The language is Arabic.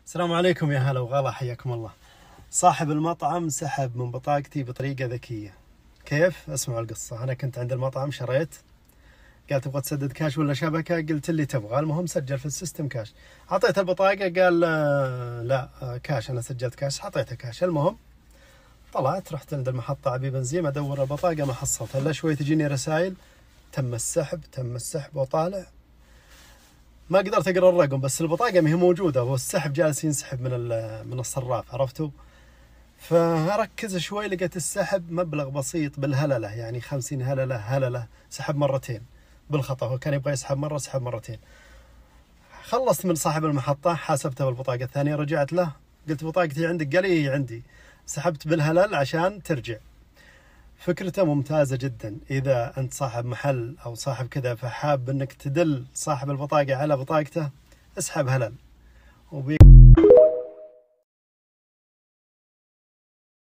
السلام عليكم، يا هلا وغلا، حياكم الله. صاحب المطعم سحب من بطاقتي بطريقة ذكية. كيف؟ اسمعوا القصة. أنا كنت عند المطعم، شريت، قال تبغى تسدد كاش ولا شبكة؟ قلت اللي تبغى. المهم سجل في السيستم كاش. أعطيته البطاقة، قال لا كاش، أنا سجلت كاش. أعطيته كاش. المهم طلعت، رحت عند المحطة أبي بنزين، أدور البطاقة ما حصلتها. إلا شوي تجيني رسائل تم السحب تم السحب، وطالع ما قدرت اقرا الرقم، بس البطاقه ما هي موجوده، والسحب جالس ينسحب من الصراف، عرفتوا؟ فاركز شوي، لقيت السحب مبلغ بسيط بالهلله، يعني 50 هلله سحب مرتين بالخطا. هو كان يبغى يسحب مره، سحب مرتين. خلصت من صاحب المحطه، حاسبته بالبطاقه الثانيه، رجعت له قلت بطاقتي عندك؟ قال لي عندي. سحبت بالهلل عشان ترجع. فكرته ممتازة جدا. إذا أنت صاحب محل أو صاحب كذا، فحاب أنك تدل صاحب البطاقة على بطاقته، اسحب هلل.